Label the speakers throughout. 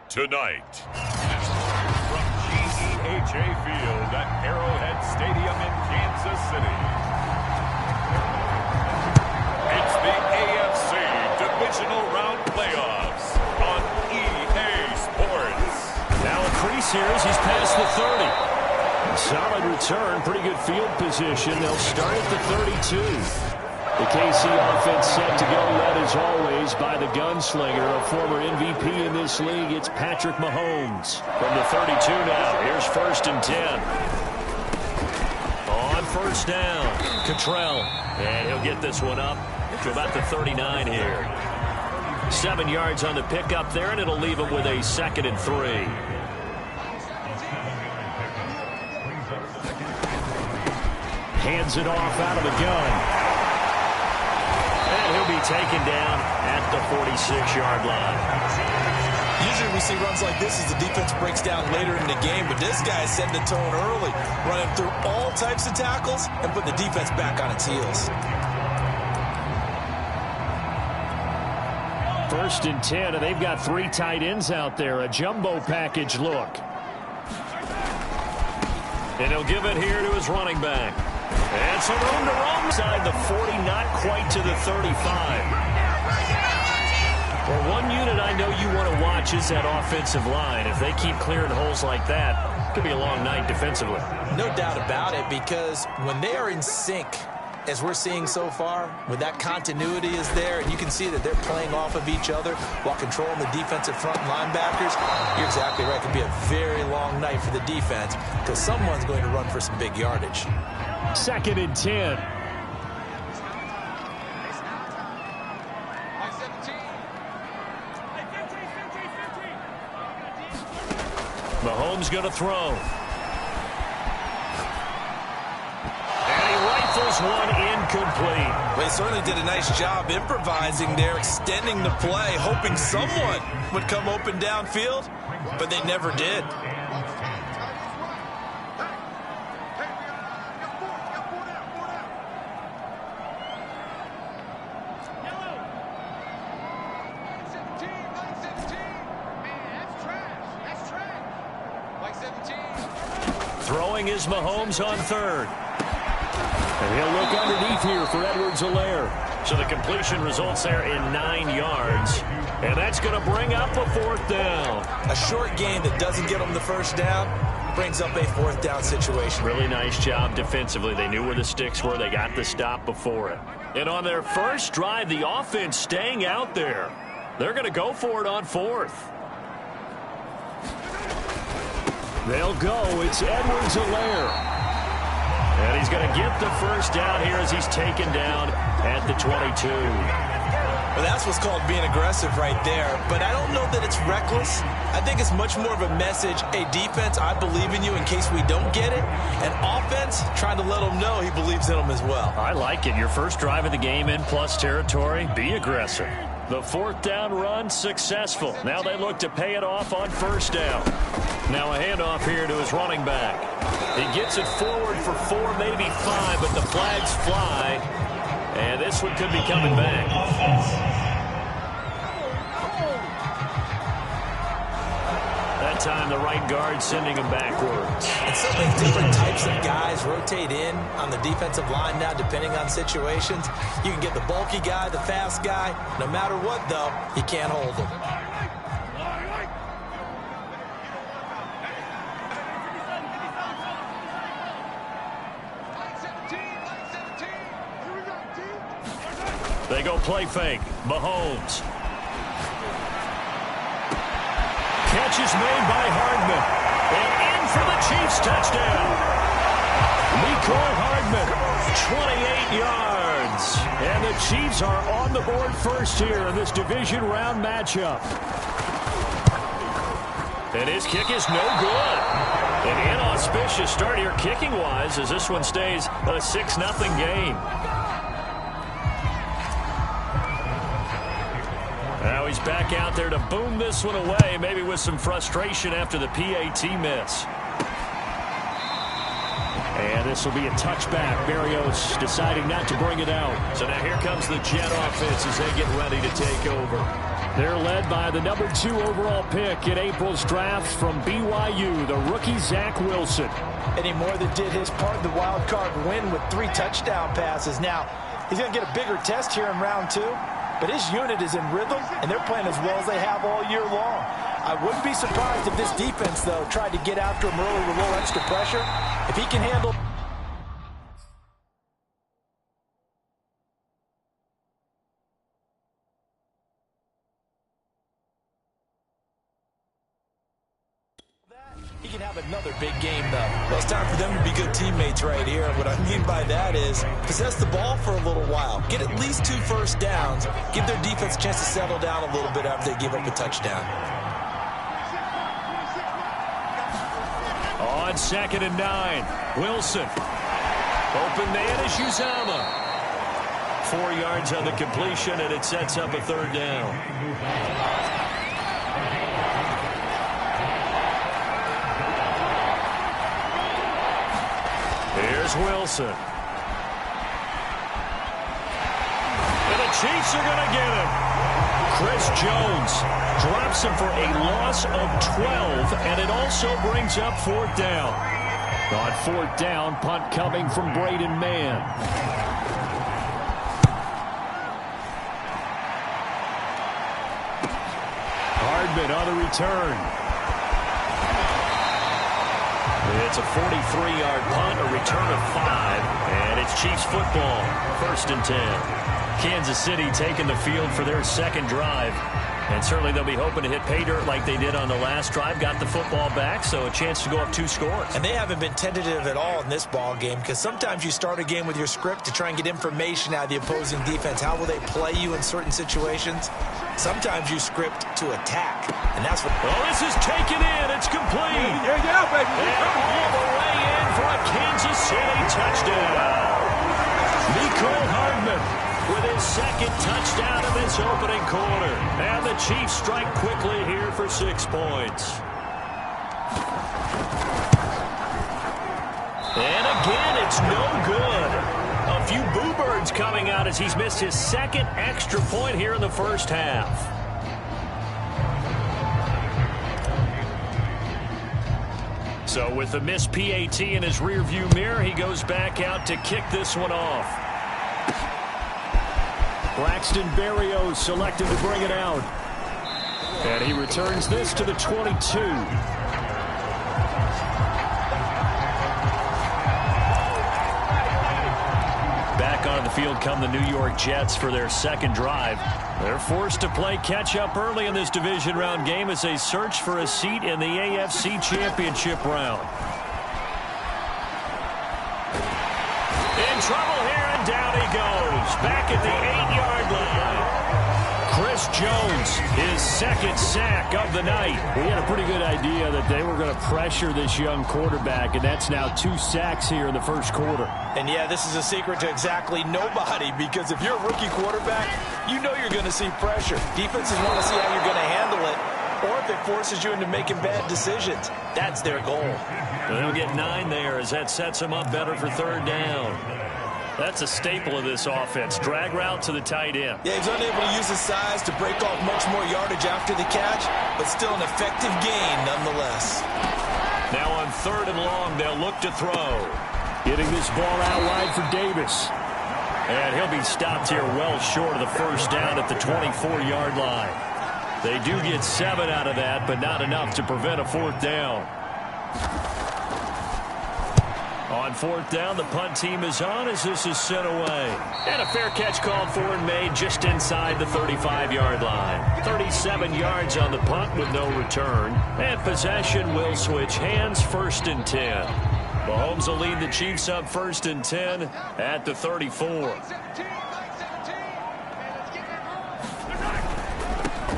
Speaker 1: Tonight, from GEHA Field at Arrowhead Stadium in Kansas City, it's the AFC Divisional Round Playoffs on EA Sports.
Speaker 2: Now a crease here as he's past the 30. Solid return, pretty good field position. They'll start at the 32. The KC offense set to go, led as always by the gunslinger, a former MVP in this league. It's Patrick Mahomes. From the 32 now, here's 1st and 10. On first down, Cottrell. And he'll get this one up to about the 39 here. 7 yards on the pickup there, and it'll leave him with a 2nd and 3. Hands it off out of the gun. And he'll be taken down at the 46-yard line.
Speaker 3: Usually we see runs like this as the defense breaks down later in the game, but this guy set the tone early, running through all types of tackles and put the defense back on its heels.
Speaker 2: 1st and 10, and they've got 3 tight ends out there. A jumbo package look. And he'll give it here to his running back. And some room to roam side the 40, not quite to the 35. Well, one unit I know you want to watch is that offensive line. If they keep clearing holes like that, it could be a long night defensively.
Speaker 3: No doubt about it, because when they are in sync, as we're seeing so far, when that continuity is there, and you can see that they're playing off of each other while controlling the defensive front linebackers, you're exactly right. It could be a very long night for the defense because someone's going to run for some big yardage.
Speaker 2: 2nd and 10. Mahomes going to throw. And he rifles one incomplete.
Speaker 3: Well, he certainly did a nice job improvising there, extending the play, hoping someone would come open downfield, but they never did.
Speaker 2: Throwing is Mahomes on 3rd. And he'll look underneath here for Edwards-Helaire. So the completion results there in 9 yards. And that's going to bring up a 4th down.
Speaker 3: A short gain that doesn't get them the 1st down brings up a 4th down situation.
Speaker 2: Really nice job defensively. They knew where the sticks were. They got the stop before it. And on their first drive, the offense staying out there. They're going to go for it on 4th. They'll go. It's Edwards-Helaire. And he's going to get the 1st down here as he's taken down at the 22.
Speaker 3: Well, that's what's called being aggressive right there. But I don't know that it's reckless. I think it's much more of a message. Hey, defense, I believe in you in case we don't get it. And offense, trying to let them know he believes in them as well.
Speaker 2: I like it. Your first drive of the game in plus territory, be aggressive. The 4th down run successful. Now they look to pay it off on 1st down. Now a handoff here to his running back. He gets it forward for 4, maybe 5, but the flags fly. And this one could be coming back. That time the right guard sending him backwards.
Speaker 3: And so many different types of guys rotate in on the defensive line now depending on situations. You can get the bulky guy, the fast guy. No matter what, though, you can't hold him.
Speaker 2: They go play fake. Mahomes. Catch is made by Hardman. And in for the Chiefs touchdown. Mecole Hardman, 28 yards. And the Chiefs are on the board first here in this division round matchup. And his kick is no good. An inauspicious start here kicking-wise as this one stays a 6-0 game. Now he's back out there to boom this one away, maybe with some frustration after the PAT miss. And this will be a touchback. Berrios deciding not to bring it out. So now here comes the Jet offense as they get ready to take over. They're led by the number 2 overall pick in April's draft from BYU, the rookie Zach Wilson.
Speaker 3: And he more than did his part in the wild card win with 3 touchdown passes. Now, he's going to get a bigger test here in round 2, but his unit is in rhythm, and they're playing as well as they have all year long. I wouldn't be surprised if this defense, though, tried to get after him early with a little extra pressure. If he can handle he can have another big game, though. Well, it's time for them to be good teammates right here. What I mean by that is possess the ball for a little while. Get at least 2 first downs. Give their defense a chance to settle down a little bit after they give up a touchdown.
Speaker 2: On 2nd and 9, Wilson. Open man is Uzama. 4 yards on the completion, and it sets up a 3rd down. Here's Wilson. And the Chiefs are going to get him. Chris Jones drops him for a loss of 12, and it also brings up 4th down. On 4th down, punt coming from Braden Mann. Hardman on the return. It's a 43-yard punt, a return of 5, and it's Chiefs football, 1st and 10. Kansas City taking the field for their 2nd drive, and certainly they'll be hoping to hit pay dirt like they did on the last drive, got the football back, so a chance to go up 2 scores.
Speaker 3: And they haven't been tentative at all in this ball game, because sometimes you start a game with your script to try and get information out of the opposing defense. How will they play you in certain situations? Sometimes you script to attack, and that's what...
Speaker 2: Oh, this is taken in. It's complete.
Speaker 4: Yeah, baby.
Speaker 2: And all the way in for a Kansas City touchdown. Mecole Hardman with his 2nd touchdown of this opening quarter. And the Chiefs strike quickly here for 6 points. And again, it's no good. A few boo birds coming out as he's missed his 2nd extra point here in the 1st half. So with the missed PAT in his rearview mirror, he goes back out to kick this one off. Braxton Berrios selected to bring it out. And he returns this to the 22. Back onto the field come the New York Jets for their 2nd drive. They're forced to play catch-up early in this division round game as they search for a seat in the AFC Championship round. In trouble here, and down he goes. Back at the 8-yard line. Chris Jones, his 2nd sack of the night. We had a pretty good idea that they were going to pressure this young quarterback, and that's now 2 sacks here in the 1st quarter.
Speaker 3: And yeah, this is a secret to exactly nobody, because if you're a rookie quarterback, you know you're going to see pressure. Defenses want to see how you're going to handle it, or if it forces you into making bad decisions. That's their goal.
Speaker 2: They'll get 9 there as that sets them up better for 3rd down. That's a staple of this offense. Drag route to the tight end.
Speaker 3: Yeah, he's unable to use his size to break off much more yardage after the catch, but still an effective gain nonetheless.
Speaker 2: Now on 3rd and long, they'll look to throw. Getting this ball out wide for Davis. And he'll be stopped here well short of the 1st down at the 24-yard line. They do get 7 out of that, but not enough to prevent a 4th down. On 4th down, the punt team is on as this is sent away. And a fair catch called for and made just inside the 35-yard line. 37 yards on the punt with no return. And possession will switch hands, 1st and 10. Mahomes will lead the Chiefs up 1st and 10 at the 34.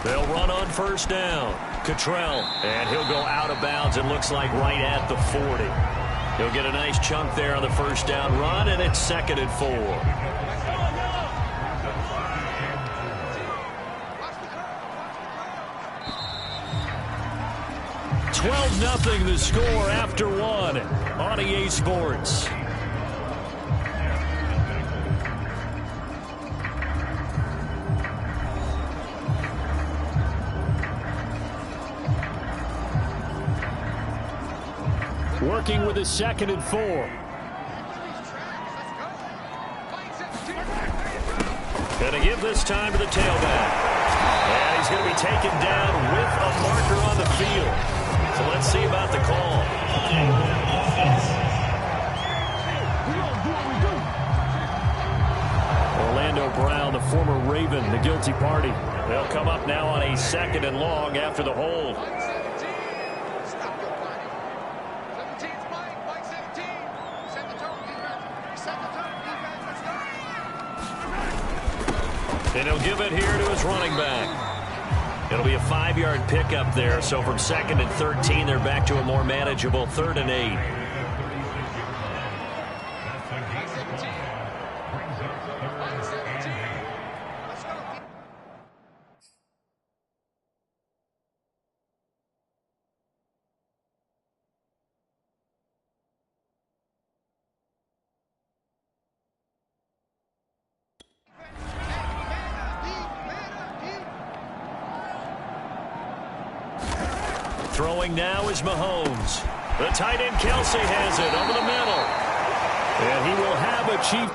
Speaker 2: They'll run on 1st down. Cottrell, and he'll go out of bounds, it looks like right at the 40. He'll get a nice chunk there on the 1st down run, and it's 2nd and 4. 12-0 the score after 1 on EA Sports. working with a 2nd and 4. Going to give this time to the tailback. And he's going to be taken down with a marker on the field. So let's see about the call. Orlando Brown, the former Raven, the guilty party. They'll come up now on a 2nd and long after the hold. And he'll give it here to his running back. It'll be a 5-yard pickup there. So from 2nd and 13, they're back to a more manageable 3rd and 8. Throwing now is Mahomes. The tight end Kelsey has it over the middle. And he will have a chief.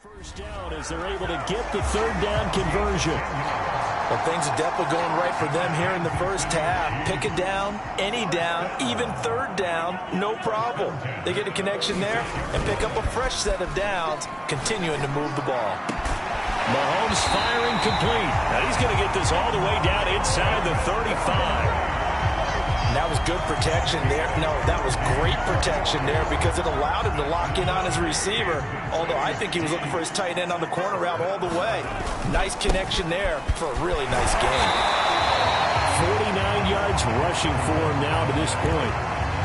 Speaker 2: First down as they're able to get the 3rd down conversion.
Speaker 3: Well, things are definitely going right for them here in the first half. Pick a down, any down, even 3rd down, no problem. They get a connection there and pick up a fresh set of downs, continuing to move the ball.
Speaker 2: Mahomes firing complete. Now he's going to get this all the way down inside the 35.
Speaker 3: And that was good protection there. No, that was great protection there because it allowed him to lock in on his receiver. Although I think he was looking for his tight end on the corner route all the way. Nice connection there for a really nice game.
Speaker 2: 49 yards rushing for him now to this point.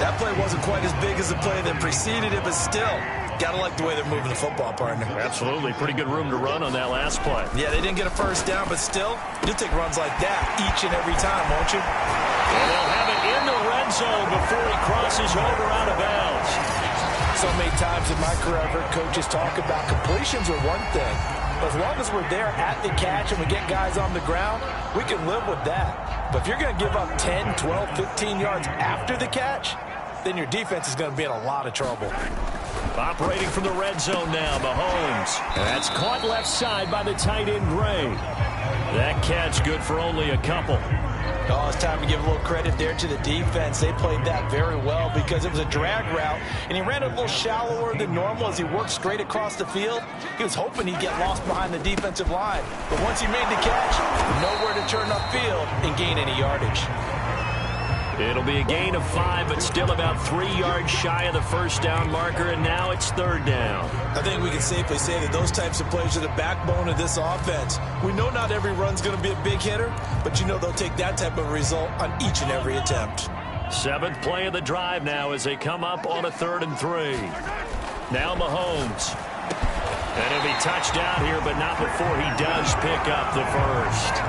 Speaker 3: That play wasn't quite as big as the play that preceded it, but still, gotta like the way they're moving the football, partner.
Speaker 2: Absolutely. Pretty good room to run on that last play.
Speaker 3: Yeah, they didn't get a first down, but still, you'll take runs like that each and every time, won't you?
Speaker 2: And they'll have it in the red zone before he crosses over out of bounds.
Speaker 3: So many times in my career, I've heard coaches talk about completions are one thing. But as long as we're there at the catch and we get guys on the ground, we can live with that. But if you're going to give up 10, 12, 15 yards after the catch, then your defense is going to be in a lot of trouble.
Speaker 2: Operating from the red zone now, Mahomes. And that's caught left side by the tight end, Gray. That catch good for only a couple.
Speaker 3: Oh, it's time to give a little credit there to the defense. They played that very well because it was a drag route, and he ran a little shallower than normal as he worked straight across the field. He was hoping he'd get lost behind the defensive line. But once he made the catch, nowhere to turn upfield and gain any yardage.
Speaker 2: It'll be a gain of 5, but still about 3 yards shy of the first down marker, and now it's 3rd down.
Speaker 3: I think we can safely say that those types of plays are the backbone of this offense. We know not every run's going to be a big hitter, but you know they'll take that type of result on each and every attempt.
Speaker 2: 7th play of the drive now as they come up on a 3rd and 3. Now Mahomes. And he'll be touched down here, but not before he does pick up the first.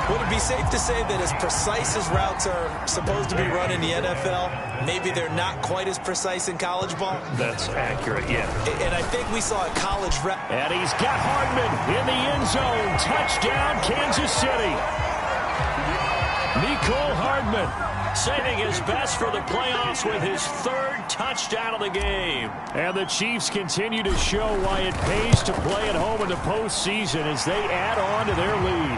Speaker 3: Would it be safe to say that as precise as routes are supposed to be run in the NFL, maybe they're not quite as precise in college ball?
Speaker 2: That's accurate, yeah.
Speaker 3: And I think we saw a college route.
Speaker 2: And he's got Hardman in the end zone. Touchdown, Kansas City. Mecole Hardman saving his best for the playoffs with his 3rd touchdown of the game. And the Chiefs continue to show why it pays to play at home in the postseason as they add on to their lead.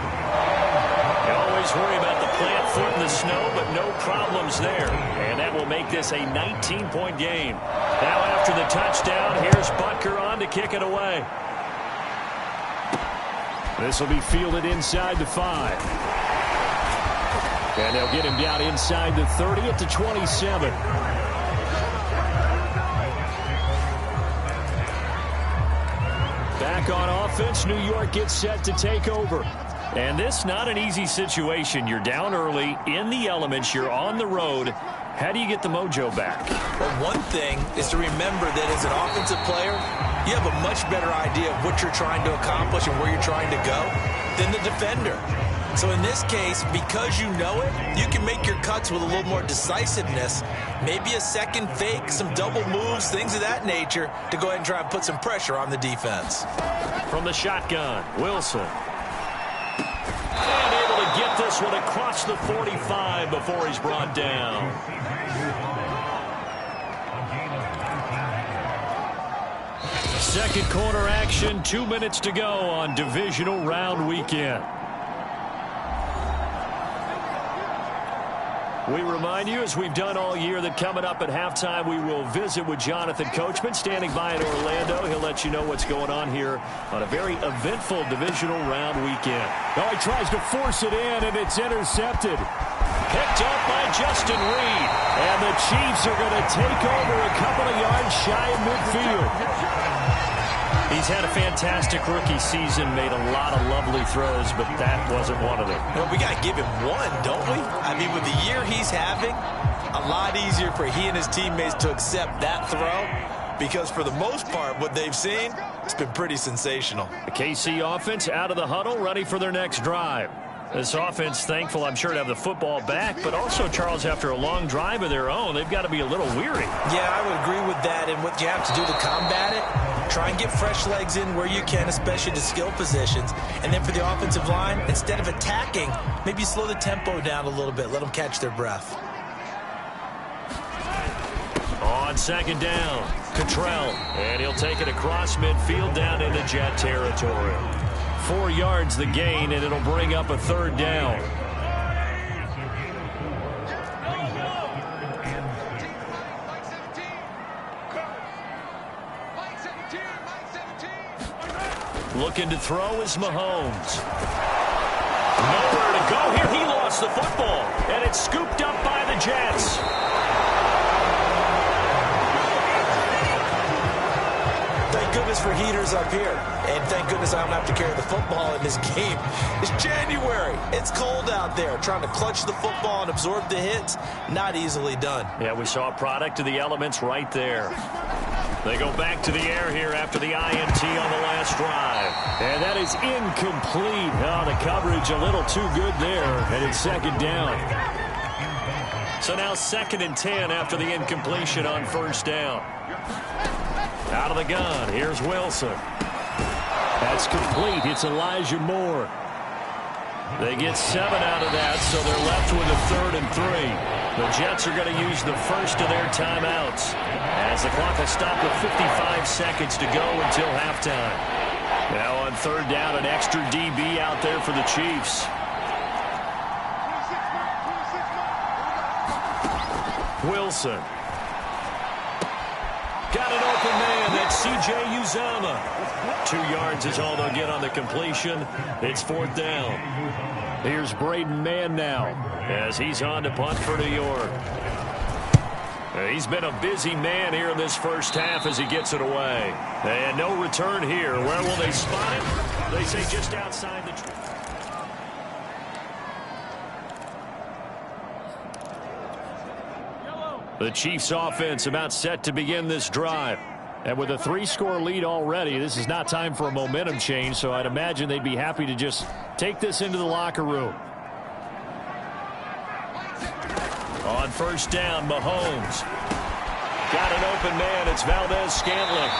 Speaker 2: You always worry about the plant foot in the snow, but no problems there. And that will make this a 19-point game. Now after the touchdown, here's Butker on to kick it away. This will be fielded inside the 5. And they'll get him down inside the 30 at the 27. Back on offense, New York gets set to take over. And this not an easy situation. You're down early, in the elements, you're on the road. How do you get the mojo back?
Speaker 3: Well, one thing is to remember that as an offensive player, you have a much better idea of what you're trying to accomplish and where you're trying to go than the defender. So in this case, because you know it, you can make your cuts with a little more decisiveness. Maybe a second fake, some double moves, things of that nature to go ahead and try and put some pressure on the defense.
Speaker 2: From the shotgun, Wilson. And able to get this one across the 45 before he's brought down. Second quarter action, 2 minutes to go on divisional round weekend. We remind you, as we've done all year, that coming up at halftime, we will visit with Jonathan Coachman, standing by in Orlando. He'll let you know what's going on here on a very eventful divisional round weekend.
Speaker 4: Oh, he tries to force it in, and it's intercepted.
Speaker 2: Picked up by Justin Reed. And the Chiefs are going to take over a couple of yards shy of midfield. He's had a fantastic rookie season, made a lot of lovely throws, but that wasn't one of them.
Speaker 3: Well, we got to give him one, don't we? I mean, with the year he's having, a lot easier for he and his teammates to accept that throw, because for the most part, what they've seen, it's been pretty sensational.
Speaker 2: The KC offense out of the huddle, ready for their next drive. This offense, thankful, I'm sure, to have the football back, but also, Charles, after a long drive of their own, they've got to be a little weary.
Speaker 3: Yeah, I would agree with that, and what you have to do to combat it, try and get fresh legs in where you can, especially to skill positions. And then for the offensive line, instead of attacking, maybe slow the tempo down a little bit, let them catch their breath.
Speaker 2: On second down, Cottrell, and he'll take it across midfield down into Jet territory. 4 yards the gain, and it'll bring up a third down. Looking to throw is Mahomes. Nowhere to go here. He lost the football, and it's scooped up by the Jets.
Speaker 3: Thank goodness for heaters up here. And thank goodness I don't have to carry the football in this game. It's January. It's cold out there. Trying to clutch the football and absorb the hits, not easily done.
Speaker 2: Yeah, we saw a product of the elements right there. They go back to the air here after the INT on the last drive. And that is incomplete. Oh, the coverage a little too good there. And it's second down. So now 2nd and 10 after the incompletion on first down. Out of the gun, here's Wilson. That's complete. It's Elijah Moore. They get 7 out of that, so they're left with a 3rd and 3. The Jets are going to use the first of their timeouts, as the clock will stop with 55 seconds to go until halftime. Now on 3rd down, an extra DB out there for the Chiefs. Wilson. Got an open man. That's C.J. Uzomah. 2 yards is all they'll get on the completion. It's 4th down. Here's Braden Mann now as he's on to punt for New York. He's been a busy man here in this first half as he gets it away. And no return here. Where will they spot him? They say just outside the... The Chiefs offense about set to begin this drive. And with a 3-score lead already, this is not time for a momentum change, so I'd imagine they'd be happy to just take this into the locker room. On first down, Mahomes. Got an open man. It's Valdez-Scantling.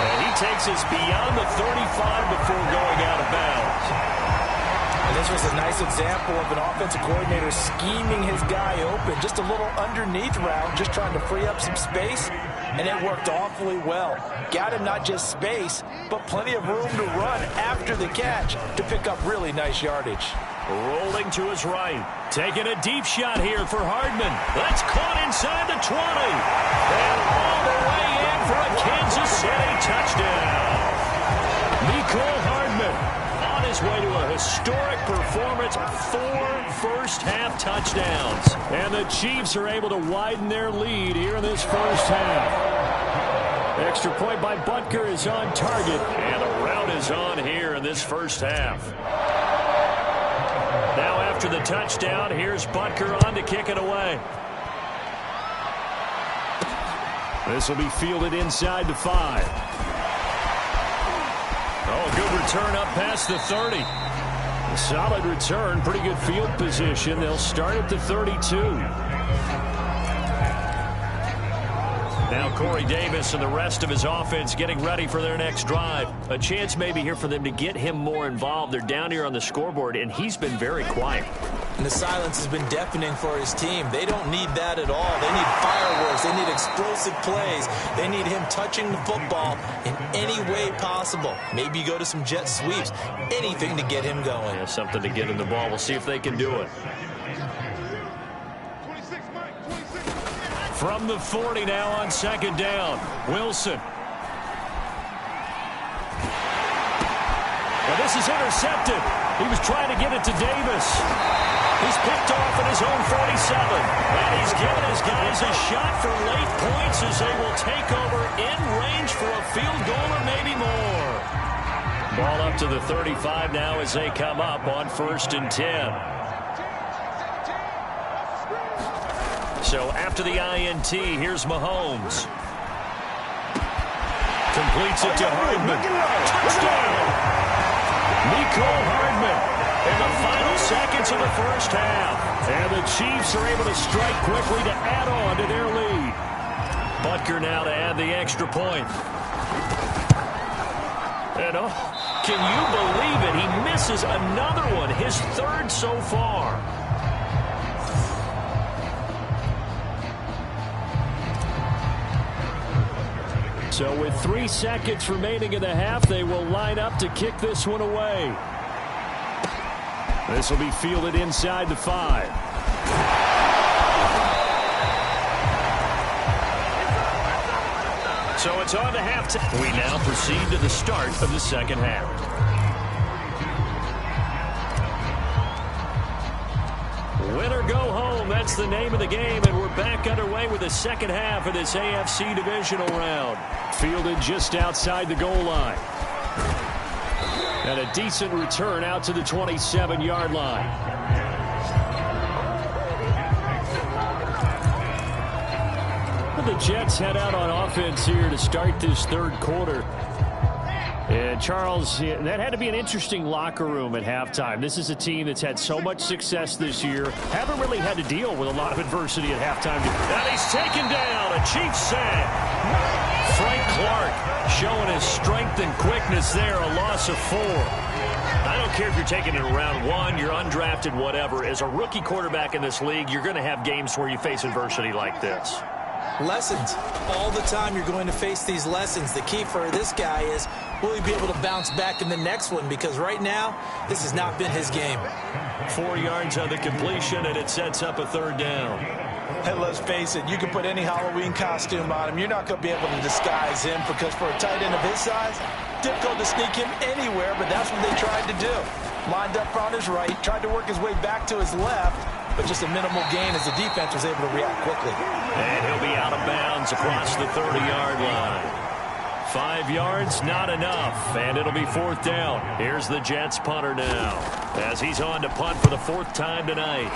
Speaker 2: And he takes us beyond the 35 before going out of bounds.
Speaker 3: And this was a nice example of an offensive coordinator scheming his guy open. Just a little underneath route, just trying to free up some space, and it worked awfully well. Got him not just space, but plenty of room to run after the catch to pick up really nice yardage.
Speaker 2: Rolling to his right. Taking a deep shot here for Hardman. That's caught inside the 20. And all the way in for a Kansas City touchdown. Mecole Hardman on his way to a historic performance. 4 first-half touchdowns. And the Chiefs are able to widen their lead here in this first half. Extra point by Butker is on target. And the route is on here in this first half. Now after the touchdown, here's Butker on to kick it away. This will be fielded inside the 5. Oh, good return up past the 30. Solid return, pretty good field position. They'll start at the 32. Now Corey Davis and the rest of his offense getting ready for their next drive. A chance maybe here for them to get him more involved. They're down here on the scoreboard, and he's been very quiet.
Speaker 3: And the silence has been deafening for his team. They don't need that at all. They need fireworks. They need explosive plays. They need him touching the football in any way possible. Maybe go to some jet sweeps. Anything to get him going.
Speaker 2: Yeah, something to get him the ball. We'll see if they can do it. From the 40 now on second down. Wilson. Well, this is intercepted. He was trying to get it to Davis. He's picked off at his own 47. And he's given his guys a shot for late points as they will take over in range for a field goal or maybe more. Ball up to the 35 now as they come up on 1st and 10. So after the INT, here's Mahomes. Completes it to Hardman. Touchdown! Nicole Hardman in the final seconds of the first half. And the Chiefs are able to strike quickly to add on to their lead. Butker now to add the extra point. And can you believe it? He misses another one, his third so far. So with 3 seconds remaining in the half, they will line up to kick this one away. This will be fielded inside the 5. So it's on to halftime. We now proceed to the start of the second half. Win or go home, that's the name of the game, and we're back underway with the second half of this AFC divisional round. Fielded just outside the goal line. And a decent return out to the 27-yard line. The Jets head out on offense here to start this third quarter. And Charles, that had to be an interesting locker room at halftime. This is a team that's had so much success this year. Haven't really had to deal with a lot of adversity at halftime. And he's taken down. A Chiefs sack. Frank Clark showing his strength and quickness there. A loss of 4. I don't care if you're taking it in round 1, you're undrafted, whatever. As a rookie quarterback in this league, you're going to have games where you face adversity like this.
Speaker 3: Lessons. All the time you're going to face these lessons. The key for this guy is, will he be able to bounce back in the next one? Because right now, this has not been his game.
Speaker 2: 4 yards on the completion, and it sets up a third down.
Speaker 3: And let's face it, you can put any Halloween costume on him. You're not going to be able to disguise him because for a tight end of his size, difficult to sneak him anywhere, but that's what they tried to do. Lined up on his right, tried to work his way back to his left, but just a minimal gain as the defense was able to react quickly.
Speaker 2: And he'll be out of bounds across the 30-yard line. 5 yards, not enough, and it'll be 4th down. Here's the Jets punter now as he's on to punt for the 4th time tonight.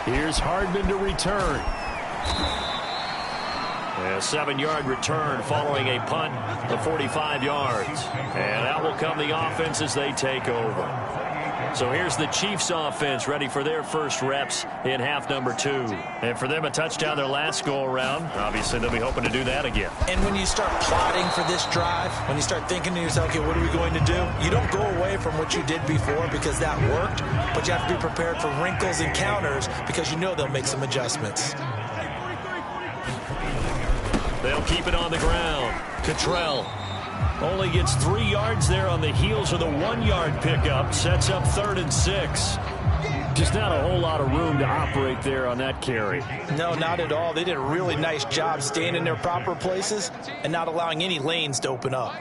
Speaker 2: Here's Hardman to return. A 7-yard return following a punt of 45 yards. And out will come the offense as they take over. So here's the Chiefs offense ready for their first reps in half number 2. And for them, a touchdown their last go-around. Obviously, they'll be hoping to do that again.
Speaker 3: And when you start plotting for this drive, when you start thinking to yourself, okay, what are we going to do? You don't go away from what you did before because that worked, but you have to be prepared for wrinkles and counters because you know they'll make some adjustments.
Speaker 2: They'll keep it on the ground. Cottrell only gets 3 yards there on the heels of the 1-yard pickup. Sets up 3rd and 6. Just not a whole lot of room to operate there on that carry.
Speaker 3: No, not at all. They did a really nice job staying in their proper places and not allowing any lanes to open up.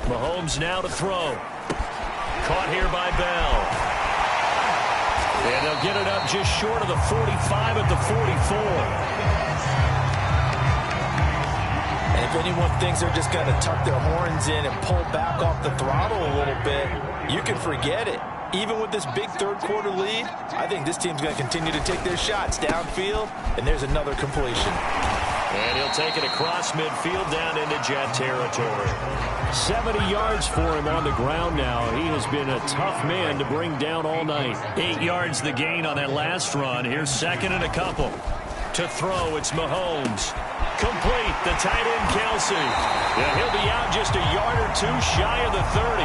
Speaker 2: Mahomes now to throw. Caught here by Bell. And they'll get it up just short of the 45 at the 44.
Speaker 3: And if anyone thinks they're just going to tuck their horns in and pull back off the throttle a little bit, you can forget it. Even with this big third quarter lead, I think this team's going to continue to take their shots downfield, and there's another completion.
Speaker 2: And he'll take it across midfield down into Jet territory.
Speaker 4: 70 yards for him on the ground now. He has been a tough man to bring down all night.
Speaker 2: 8 yards the gain on that last run. Here's second and a couple. To throw, it's Mahomes. Complete, the tight end, Kelsey. Yeah, he'll be out just a yard or two shy of the 30.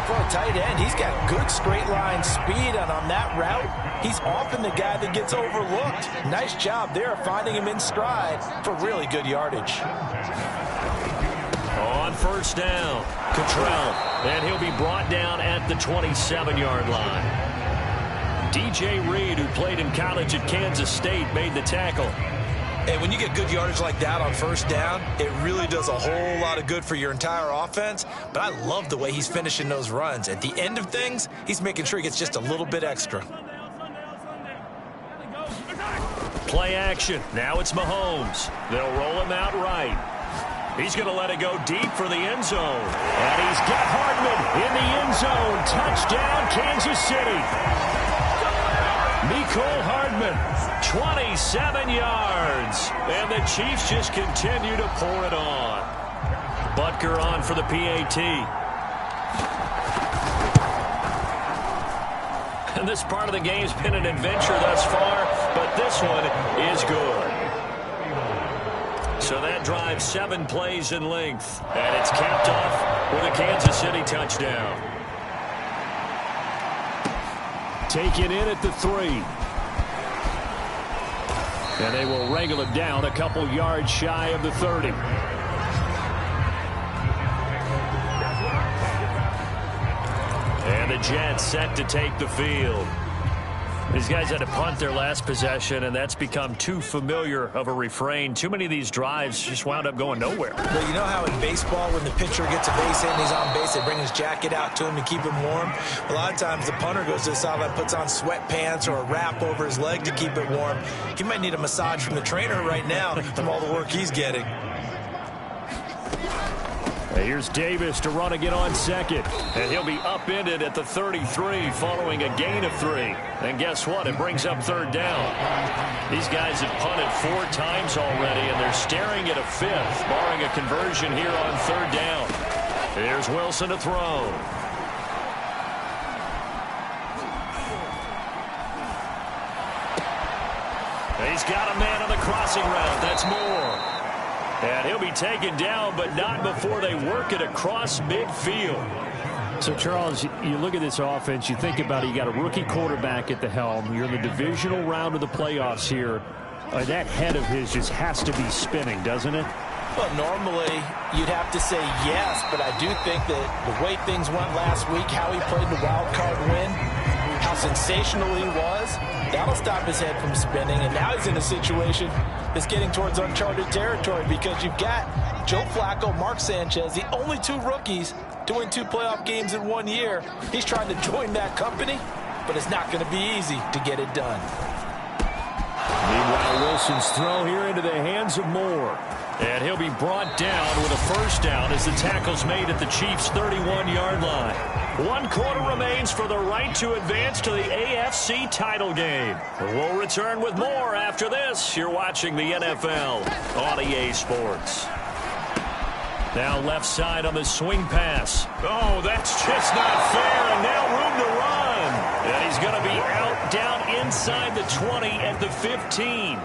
Speaker 3: For a tight end, he's got good straight line speed, and on that route, he's often the guy that gets overlooked. Nice job there finding him in stride for really good yardage.
Speaker 2: On first down, Cottrell, and he'll be brought down at the 27-yard line. DJ Reed, who played in college at Kansas State, made the tackle.
Speaker 3: And when you get good yardage like that on first down, it really does a whole lot of good for your entire offense. But I love the way he's finishing those runs. At the end of things, he's making sure he gets just a little bit extra.
Speaker 2: Play action. Now it's Mahomes. They'll roll him out right. He's going to let it go deep for the end zone.
Speaker 4: And he's got Hardman in the end zone. Touchdown, Kansas City. Mecole Hardman,
Speaker 2: 27 yards. And the Chiefs just continue to pour it on. Butker on for the PAT. And this part of the game's been an adventure thus far, but this one is good. So that drives 7 plays in length. And it's capped off with a Kansas City touchdown.
Speaker 4: Taken in at the 3. And they will wrangle it down a couple yards shy of the 30. And the Jets set to take the field. These guys had to punt their last possession, and that's become too familiar of a refrain. Too many of these drives just wound up going nowhere.
Speaker 3: But you know how in baseball, when the pitcher gets a base hit and he's on base, they bring his jacket out to him to keep him warm? A lot of times the punter goes to the sideline, puts on sweatpants or a wrap over his leg to keep it warm. He might need a massage from the trainer right now from all the work he's getting.
Speaker 4: Here's Davis to run again on second.
Speaker 2: And he'll be upended at the 33 following a gain of 3. And guess what? It brings up third down. These guys have punted 4 times already, and they're staring at a 5th, barring a conversion here on third down. Here's Wilson to throw. He's got a man on the crossing route. That's Moore. And he'll be taken down, but not before they work it across midfield.
Speaker 4: So, Charles, you look at this offense, you think about it, you got a rookie quarterback at the helm. You're in the divisional round of the playoffs here. That head of his just has to be spinning, doesn't it?
Speaker 3: Well, normally you'd have to say yes, but I do think that the way things went last week, how he played the wild card win, how sensational he was, that'll stop his head from spinning. And now he's in a situation that's getting towards uncharted territory because you've got Joe Flacco, Mark Sanchez, the only 2 rookies to win 2 playoff games in 1 year. He's trying to join that company, but it's not going to be easy to get it done.
Speaker 4: Meanwhile, Wilson's throw here into the hands of Moore.
Speaker 2: And he'll be brought down with a first down as the tackle's made at the Chiefs' 31-yard line. 1 quarter remains for the right to advance to the AFC title game. We'll return with more after this. You're watching the NFL on EA Sports. Now left side on the swing pass. Oh, that's just not fair, and now room to run. And he's going to be out down inside the 20 at the 15.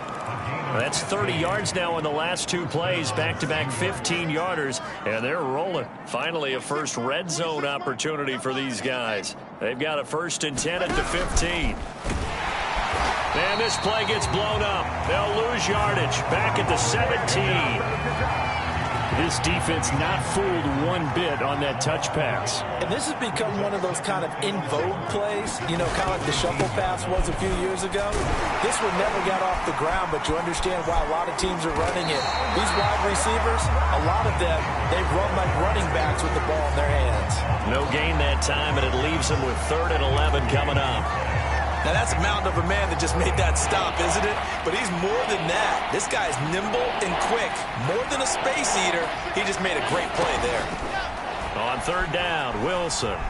Speaker 2: That's 30 yards now in the last 2 plays, back-to-back 15-yarders, and they're rolling. Finally, a first red zone opportunity for these guys. They've got a 1st and 10 at the 15. And this play gets blown up. They'll lose yardage back at the 17.
Speaker 4: This defense not fooled one bit on that touch pass.
Speaker 3: And this has become one of those kind of in vogue plays, you know, kind of like the shuffle pass was a few years ago. This one never got off the ground, but you understand why a lot of teams are running it. These wide receivers, a lot of them, they run like running backs with the ball in their hands.
Speaker 2: No gain that time, and it leaves them with 3rd and 11 coming up.
Speaker 3: Now, that's a mountain of a man that just made that stop, isn't it? But he's more than that. This guy's nimble and quick. More than a space eater, he just made a great play there.
Speaker 2: On 3rd down, Wilson.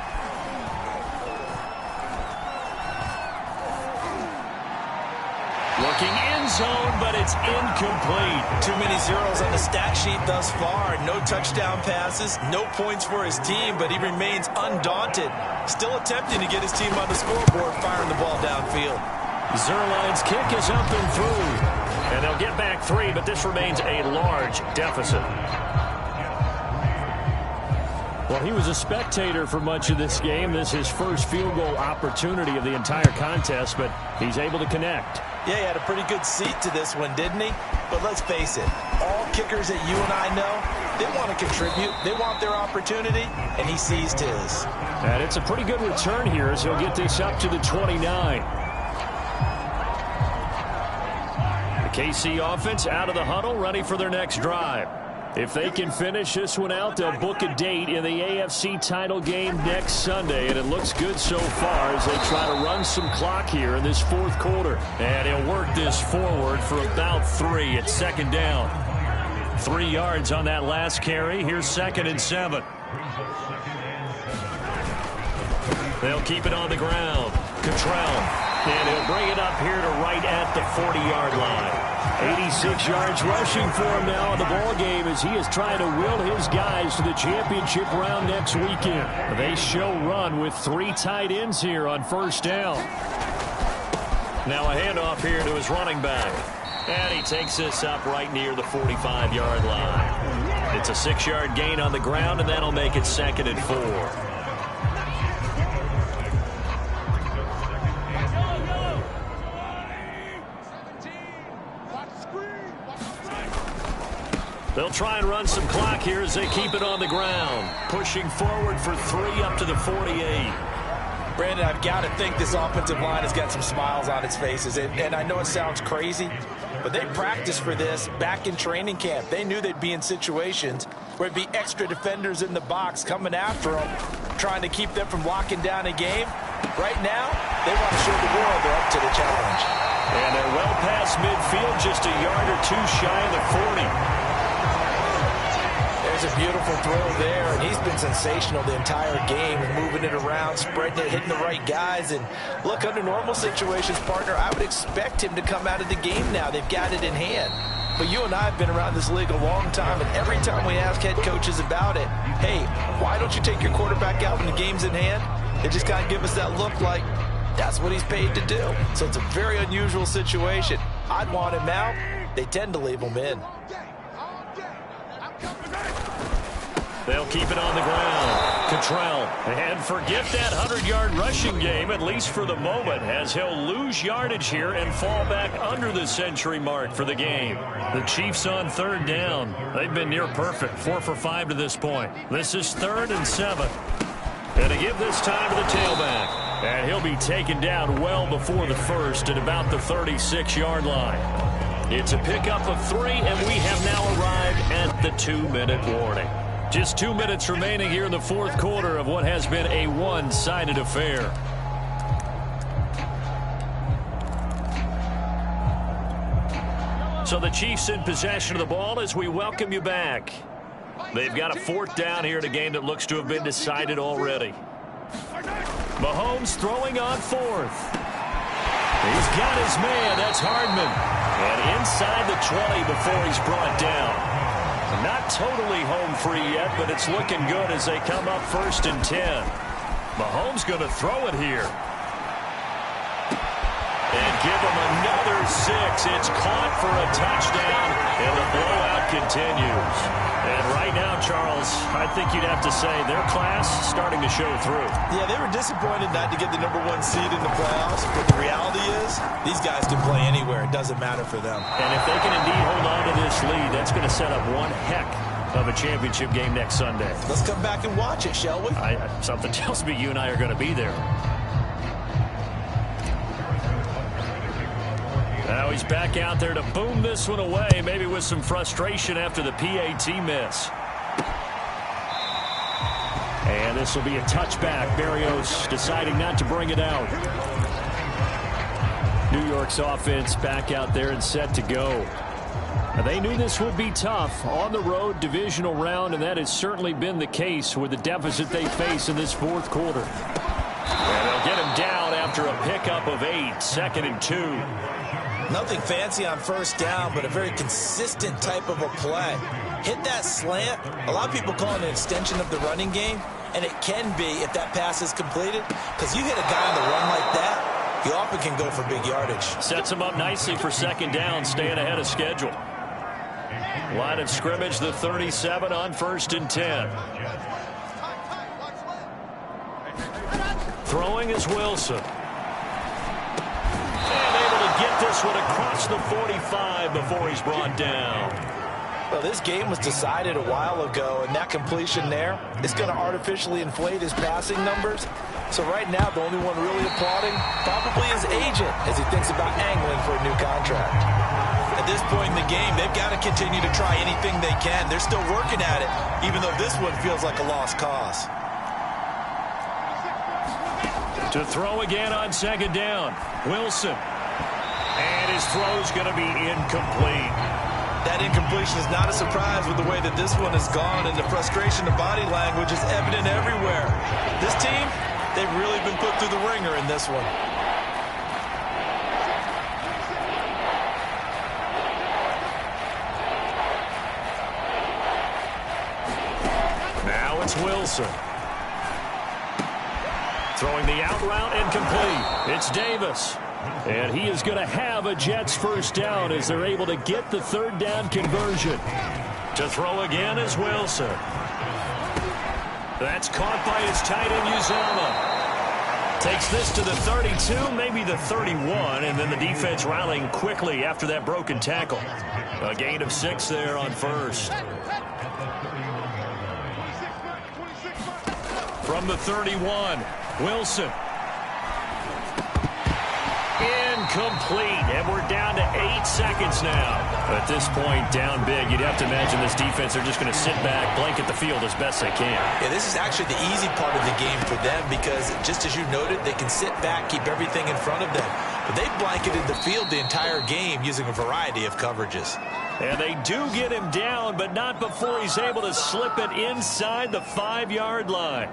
Speaker 2: Looking in zone, but it's incomplete.
Speaker 3: Too many zeros on the stat sheet thus far. No touchdown passes, no points for his team, but he remains undaunted. Still attempting to get his team on the scoreboard, firing the ball downfield.
Speaker 2: Zuerlein's kick is up and through. And they'll get back 3, but this remains a large deficit. Well, he was a spectator for much of this game. This is his first field goal opportunity of the entire contest, but he's able to connect.
Speaker 3: Yeah, he had a pretty good seat to this one, didn't he? But let's face it, all kickers that you and I know, they want to contribute. They want their opportunity, and he seized his.
Speaker 2: And it's a pretty good return here as he'll get this up to the 29. The KC offense out of the huddle, ready for their next drive. If they can finish this one out, they'll book a date in the AFC title game next Sunday, and it looks good so far as they try to run some clock here in this fourth quarter. And he'll work this forward for about 3 at second down. 3 yards on that last carry. Here's 2nd and 7. They'll keep it on the ground. Cottrell, and he'll bring it up here to right at the 40-yard line. 86 yards rushing for him now in the ball game as he is trying to will his guys to the championship round next weekend. They show run with 3 tight ends here on first down. Now a handoff here to his running back. And he takes this up right near the 45-yard line. It's a 6-yard gain on the ground, and that'll make it 2nd and 4. They'll try and run some clock here as they keep it on the ground. Pushing forward for 3 up to the 48.
Speaker 3: Brandon, I've got to think this offensive line has got some smiles on its faces. And I know it sounds crazy, but they practiced for this back in training camp. They knew they'd be in situations where it'd be extra defenders in the box coming after them, trying to keep them from locking down a game. Right now, they want to show the world they're up to the challenge.
Speaker 2: And they're well past midfield, just a yard or 2 shy of the 40.
Speaker 3: There's a beautiful throw there, and he's been sensational the entire game and moving it around, spreading it, hitting the right guys. And look, under normal situations, partner, I would expect him to come out of the game now. They've got it in hand. But you and I have been around this league a long time, and every time we ask head coaches about it, hey, why don't you take your quarterback out when the game's in hand? They just kind of give us that look like that's what he's paid to do. So it's a very unusual situation. I'd want him out. They tend to leave him in.
Speaker 2: They'll keep it on the ground. Cottrell. And forget that 100-yard rushing game, at least for the moment, as he'll lose yardage here and fall back under the century mark for the game. The Chiefs on 3rd down. They've been near perfect, 4 for 5 to this point. This is 3rd and 7. And to give this time to the tailback. And he'll be taken down well before the first at about the 36-yard line. It's a pickup of 3, and we have now arrived at the 2-minute warning. Just 2 minutes remaining here in the fourth quarter of what has been a one-sided affair. So the Chiefs in possession of the ball as we welcome you back. They've got a 4th down here in a game that looks to have been decided already. Mahomes throwing on 4th. He's got his man. That's Hardman. And inside the 20 before he's brought down. Not totally home free yet, but it's looking good as they come up 1st and 10. Mahomes going to throw it here. And give him another 6. It's caught for a touchdown, and the blowout continues. And right now, Charles, I think you'd have to say their class starting to show through.
Speaker 3: Yeah, they were disappointed not to get the #1 seed in the playoffs, but the reality is these guys can play anywhere. It doesn't matter for them.
Speaker 2: And if they can indeed hold on to this lead, that's going to set up one heck of a championship game next Sunday.
Speaker 3: Let's come back and watch it, shall we?
Speaker 2: Something tells me you and I are going to be there. Now he's back out there to boom this one away, maybe with some frustration after the PAT miss. And this will be a touchback. Berrios deciding not to bring it out. New York's offense back out there and set to go. Now, they knew this would be tough on the road, divisional round, and that has certainly been the case with the deficit they face in this fourth quarter. And they'll get him down after
Speaker 4: after a pickup of 8, 2nd and 2.
Speaker 3: Nothing fancy on first down, but a very consistent type of a play. Hit that slant. A lot of people call it an extension of the running game, and it can be if that pass is completed, because you hit a guy on the run like that, he often can go for big yardage.
Speaker 4: Sets him up nicely for 2nd down, staying ahead of schedule. Line of scrimmage, the 37 on 1st and 10. Throwing is Wilson. And able to get this one across the 45 before he's brought down.
Speaker 3: Well, this game was decided a while ago, and that completion there is going to artificially inflate his passing numbers. So right now, the only one really applauding probably his agent as he thinks about angling for a new contract. At this point in the game, they've got to continue to try anything they can. They're still working at it, even though this one feels like a lost cause.
Speaker 4: To throw again on 2nd down, Wilson. And his throw's going to be incomplete.
Speaker 3: That incompletion is not a surprise with the way that this one has gone, and the frustration of body language is evident everywhere. This team, they've really been put through the ringer in this one.
Speaker 4: Now it's Wilson. Throwing the out route incomplete. It's Davis. And he is going to have a Jets first down as they're able to get the 3rd down conversion. To throw again is Wilson. That's caught by his tight end, Uzomah. Takes this to the 32, maybe the 31, and then the defense rallying quickly after that broken tackle. A gain of 6 there on 1st. From the 31, Wilson. Incomplete, and we're down to 8 seconds now. At this point, down big, you'd have to imagine this defense, they're just going to sit back, blanket the field as best they can.
Speaker 3: Yeah, this is actually the easy part of the game for them because, just as you noted, they can sit back, keep everything in front of them. But they've blanketed the field the entire game using a variety of coverages.
Speaker 4: And they do get him down, but not before he's able to slip it inside the 5-yard line.